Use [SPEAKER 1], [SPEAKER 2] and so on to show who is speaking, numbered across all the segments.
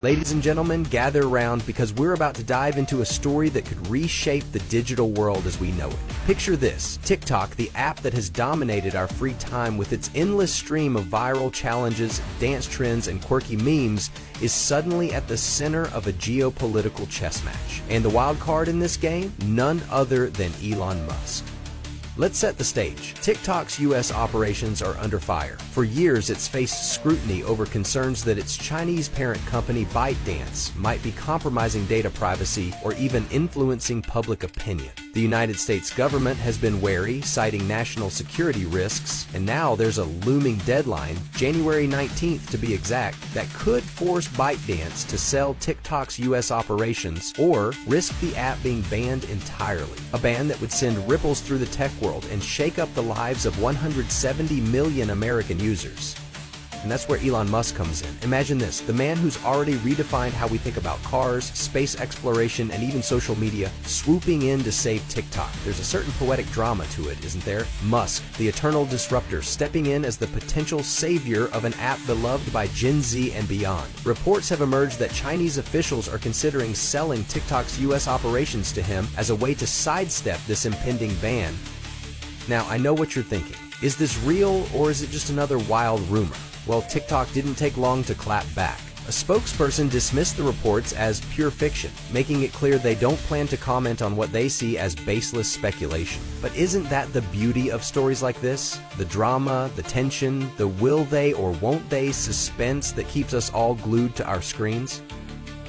[SPEAKER 1] Ladies and gentlemen, gather around because we're about to dive into a story that could reshape the digital world as we know it. Picture this: TikTok, the app that has dominated our free time with its endless stream of viral challenges, dance trends, and quirky memes, is suddenly at the center of a geopolitical chess match. And the wild card in this game? None other than Elon Musk. Let's set the stage. TikTok's U.S. operations are under fire. For years, it's faced scrutiny over concerns that its Chinese parent company ByteDance might be compromising data privacy or even influencing public opinion. The United States government has been wary, citing national security risks, and now there's a looming deadline, January 19th to be exact, that could force ByteDance to sell TikTok's U.S. operations or risk the app being banned entirely. A ban that would send ripples through the tech world and shake up the lives of 170 million American users. And that's where Elon Musk comes in. Imagine this: the man who's already redefined how we think about cars, space exploration, and even social media, swooping in to save TikTok. There's a certain poetic drama to it, isn't there? Musk, the eternal disruptor, stepping in as the potential savior of an app beloved by Gen Z and beyond. Reports have emerged that Chinese officials are considering selling TikTok's U.S. operations to him as a way to sidestep this impending ban. Now, I know what you're thinking. Is this real, or is it just another wild rumor? Well, TikTok didn't take long to clap back. A spokesperson dismissed the reports as pure fiction, making it clear they don't plan to comment on what they see as baseless speculation. But isn't that the beauty of stories like this? The drama, the tension, the will they or won't they suspense that keeps us all glued to our screens?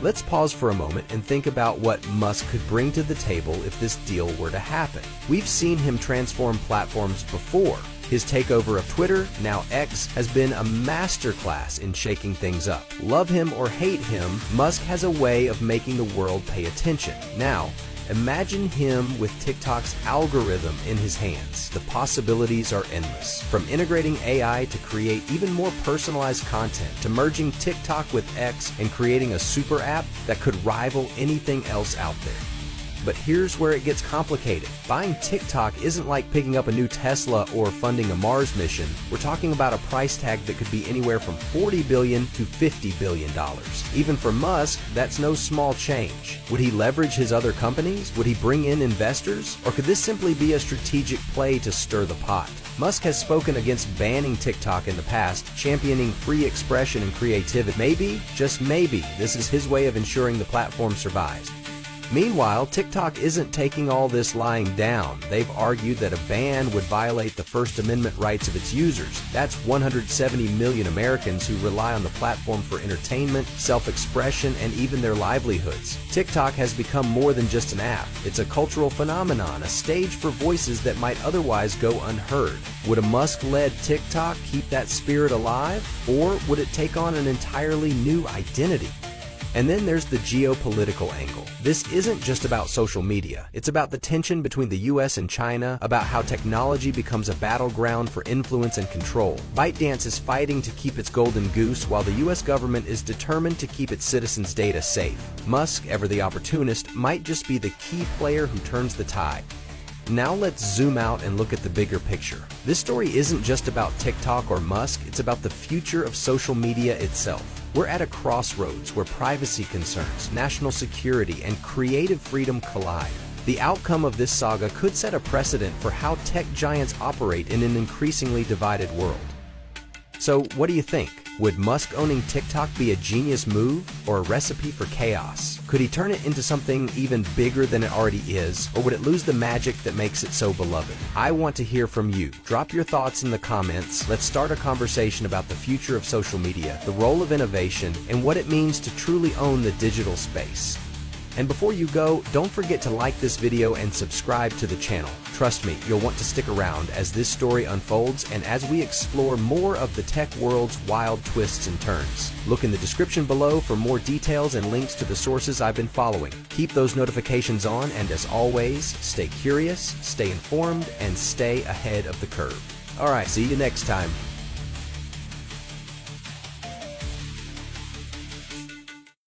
[SPEAKER 1] Let's pause for a moment and think about what Musk could bring to the table if this deal were to happen. We've seen him transform platforms before. His takeover of Twitter, now X, has been a masterclass in shaking things up. Love him or hate him, Musk has a way of making the world pay attention. Now, imagine him with TikTok's algorithm in his hands. The possibilities are endless. From integrating AI to create even more personalized content, to merging TikTok with X and creating a super app that could rival anything else out there. But here's where it gets complicated. Buying TikTok isn't like picking up a new Tesla or funding a Mars mission. We're talking about a price tag that could be anywhere from $40 billion to $50 billion. Even for Musk, that's no small change. Would he leverage his other companies? Would he bring in investors? Or could this simply be a strategic play to stir the pot? Musk has spoken against banning TikTok in the past, championing free expression and creativity. Maybe, just maybe, this is his way of ensuring the platform survives. Meanwhile, TikTok isn't taking all this lying down. They've argued that a ban would violate the First Amendment rights of its users. That's 170 million Americans who rely on the platform for entertainment, self-expression, and even their livelihoods. TikTok has become more than just an app. It's a cultural phenomenon, a stage for voices that might otherwise go unheard. Would a Musk-led TikTok keep that spirit alive, or would it take on an entirely new identity? And then there's the geopolitical angle. This isn't just about social media. It's about the tension between the US and China, about how technology becomes a battleground for influence and control. ByteDance is fighting to keep its golden goose, while the US government is determined to keep its citizens' data safe. Musk, ever the opportunist, might just be the key player who turns the tide. Now let's zoom out and look at the bigger picture. This story isn't just about TikTok or Musk, it's about the future of social media itself. We're at a crossroads where privacy concerns, national security, and creative freedom collide. The outcome of this saga could set a precedent for how tech giants operate in an increasingly divided world. So, what do you think? Would Musk owning TikTok be a genius move or a recipe for chaos? Could he turn it into something even bigger than it already is, or would it lose the magic that makes it so beloved? I want to hear from you. Drop your thoughts in the comments. Let's start a conversation about the future of social media, the role of innovation, and what it means to truly own the digital space. And before you go, don't forget to like this video and subscribe to the channel. Trust me, you'll want to stick around as this story unfolds and as we explore more of the tech world's wild twists and turns. Look in the description below for more details and links to the sources I've been following. Keep those notifications on, and as always, stay curious, stay informed, and stay ahead of the curve. Alright, see you next time.